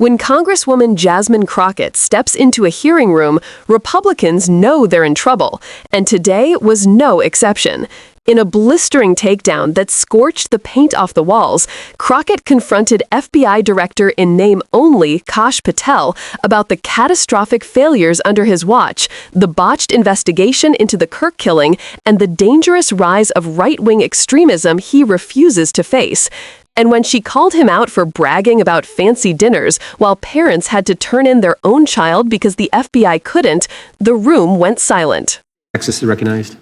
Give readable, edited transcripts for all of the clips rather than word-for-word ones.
When Congresswoman Jasmine Crockett steps into a hearing room, Republicans know they're in trouble, and today was no exception. In a blistering takedown that scorched the paint off the walls, Crockett confronted FBI Director in name only Kash Patel about the catastrophic failures under his watch, the botched investigation into the Kirk killing, and the dangerous rise of right-wing extremism he refuses to face. And when she called him out for bragging about fancy dinners while parents had to turn in their own child because the FBI couldn't, the room went silent. Access is recognized.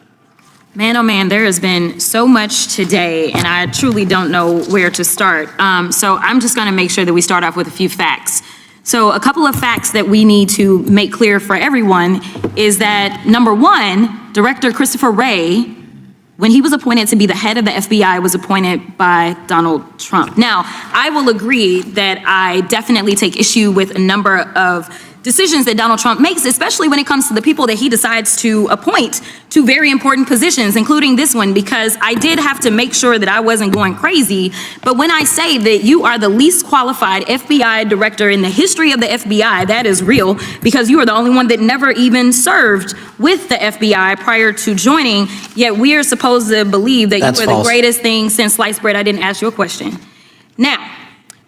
Man, oh man, there has been so much today, and I truly don't know where to start. So I'm just going to make sure that we start off with a few facts. So a couple of facts that we need to make clear for everyone is that, number one, Director Christopher Wray, when he was appointed to be the head of the FBI, was appointed by Donald Trump. Now, I will agree that I definitely take issue with a number of decisions that Donald Trump makes, especially when it comes to the people that he decides to appoint to very important positions, including this one, because I did have to make sure that I wasn't going crazy. But when I say that you are the least qualified FBI director in the history of the FBI, that is real, because you are the only one that never even served with the FBI prior to joining, yet we are supposed to believe that you are the greatest thing since sliced bread. I didn't ask you a question. Now,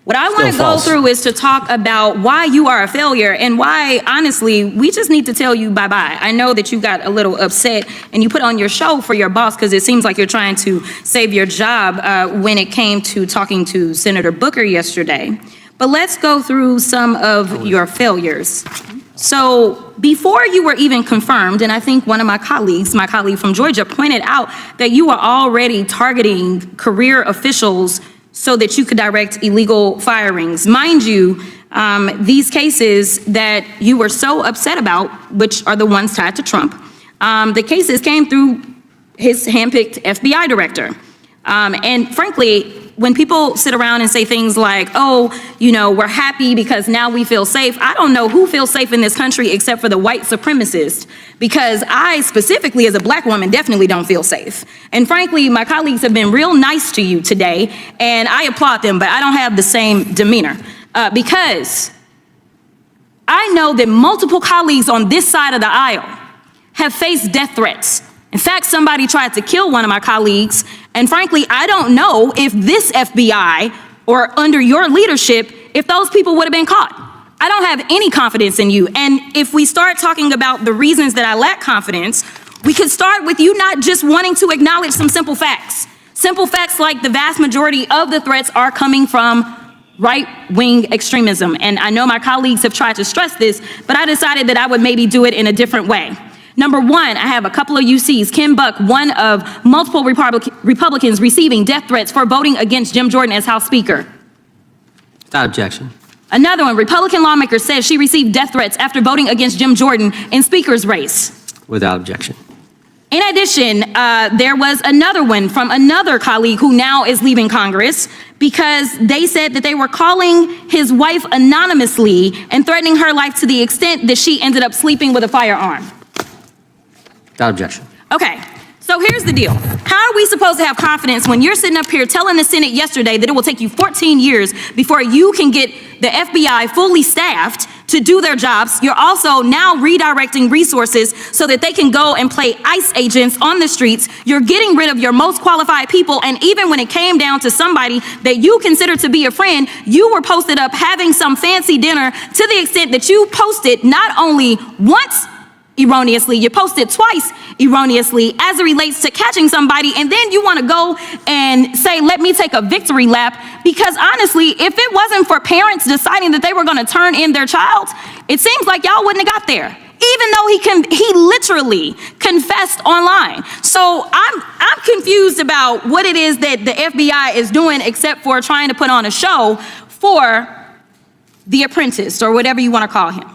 what I want to go through is to talk about why you are a failure and why, honestly, we just need to tell you bye-bye. I know that you got a little upset and you put on your show for your boss because it seems like you're trying to save your job when it came to talking to Senator Booker yesterday. But let's go through some of your failures. So before you were even confirmed, and I think one of my colleague from Georgia, pointed out that you were already targeting career officials so that you could direct illegal firings. Mind you, these cases that you were so upset about, which are the ones tied to Trump, the cases came through his handpicked FBI director. And frankly, when people sit around and say things like, oh, you know, we're happy because now we feel safe, I don't know who feels safe in this country except for the white supremacists, because I specifically as a black woman definitely don't feel safe. And frankly, my colleagues have been real nice to you today, and I applaud them, but I don't have the same demeanor because I know that multiple colleagues on this side of the aisle have faced death threats. In fact, somebody tried to kill one of my colleagues, and frankly, I don't know if this FBI or under your leadership, if those people would have been caught. I don't have any confidence in you. And if we start talking about the reasons that I lack confidence, we could start with you not just wanting to acknowledge some simple facts. Simple facts like the vast majority of the threats are coming from right-wing extremism. And I know my colleagues have tried to stress this, but I decided that I would maybe do it in a different way. Number one, I have a couple of UCs. Kim Buck, one of multiple Republicans receiving death threats for voting against Jim Jordan as House Speaker. Without objection. Another one, Republican lawmaker says she received death threats after voting against Jim Jordan in Speaker's race. Without objection. In addition, there was another one from another colleague who now is leaving Congress because they said that they were calling his wife anonymously and threatening her life to the extent that she ended up sleeping with a firearm. Without objection. Okay, so here's the deal. How are we supposed to have confidence when you're sitting up here telling the Senate yesterday that it will take you 14 years before you can get the FBI fully staffed to do their jobs? You're also now redirecting resources so that they can go and play ICE agents on the streets. You're getting rid of your most qualified people, and even when it came down to somebody that you consider to be a friend, you were posted up having some fancy dinner to the extent that you posted not only once erroneously, you posted twice erroneously as it relates to catching somebody, and then you want to go and say, let me take a victory lap, because honestly, if it wasn't for parents deciding that they were going to turn in their child, it seems like y'all wouldn't have got there, even though he literally confessed online. So I'm confused about what it is that the FBI is doing except for trying to put on a show for the apprentice or whatever you want to call him.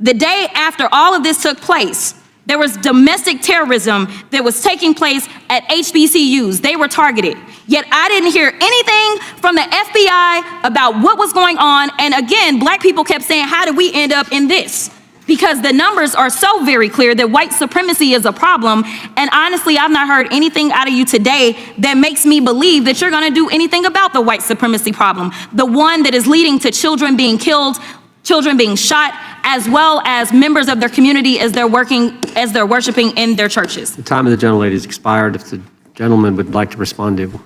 The day after all of this took place, there was domestic terrorism that was taking place at HBCUs. They were targeted. Yet I didn't hear anything from the FBI about what was going on. And again, black people kept saying, how did we end up in this? Because the numbers are so very clear that white supremacy is a problem. And honestly, I've not heard anything out of you today that makes me believe that you're gonna do anything about the white supremacy problem. The one that is leading to children being killed, children being shot, as well as members of their community as they're worshiping in their churches. The time of the gentlelady has expired. If the gentleman would like to respond to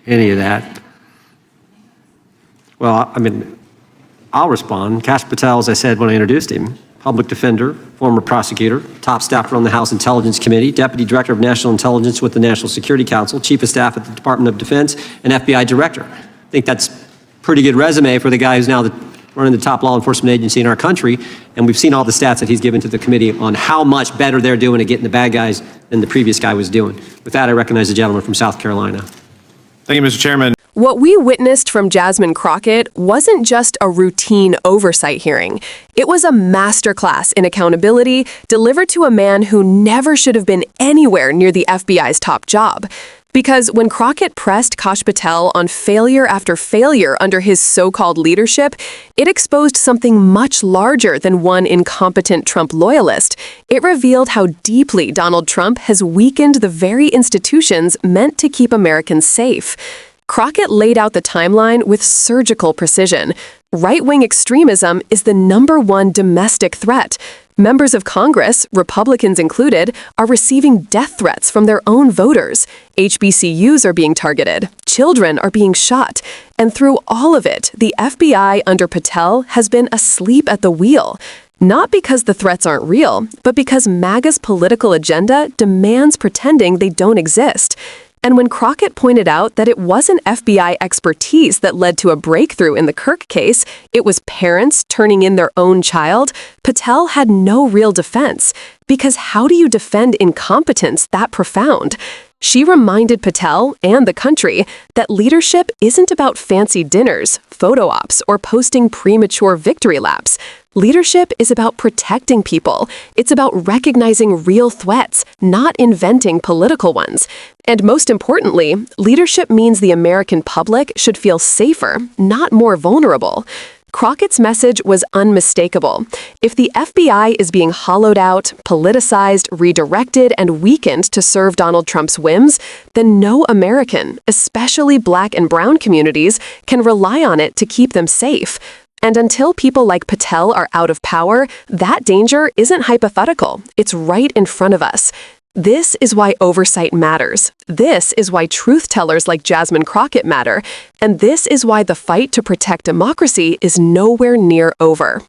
any of that. Well, I mean, I'll respond. Kash Patel, as I said when I introduced him, public defender, former prosecutor, top staffer on the House Intelligence Committee, deputy director of national intelligence with the National Security Council, chief of staff at the Department of Defense, and FBI director. I think that's a pretty good resume for the guy who's now running the top law enforcement agency in our country. And we've seen all the stats that he's given to the committee on how much better they're doing at getting the bad guys than the previous guy was doing. With that, I recognize the gentleman from South Carolina. Thank you, Mr. Chairman. What we witnessed from Jasmine Crockett wasn't just a routine oversight hearing. It was a masterclass in accountability delivered to a man who never should have been anywhere near the FBI's top job. Because when Crockett pressed Kash Patel on failure after failure under his so-called leadership, it exposed something much larger than one incompetent Trump loyalist. It revealed how deeply Donald Trump has weakened the very institutions meant to keep Americans safe. Crockett laid out the timeline with surgical precision. Right-wing extremism is the #1 domestic threat. Members of Congress, Republicans included, are receiving death threats from their own voters. HBCUs are being targeted. Children are being shot. And through all of it, the FBI under Patel has been asleep at the wheel. Not because the threats aren't real, but because MAGA's political agenda demands pretending they don't exist. And when Crockett pointed out that it wasn't FBI expertise that led to a breakthrough in the Kirk case, it was parents turning in their own child, Patel had no real defense. Because how do you defend incompetence that profound? She reminded Patel and the country that leadership isn't about fancy dinners, photo ops, or posting premature victory laps. Leadership is about protecting people. It's about recognizing real threats, not inventing political ones. And most importantly, leadership means the American public should feel safer, not more vulnerable. Crockett's message was unmistakable. If the FBI is being hollowed out, politicized, redirected, and weakened to serve Donald Trump's whims, then no American, especially Black and brown communities, can rely on it to keep them safe. And until people like Patel are out of power, that danger isn't hypothetical. It's right in front of us. This is why oversight matters. This is why truth tellers like Jasmine Crockett matter. And this is why the fight to protect democracy is nowhere near over.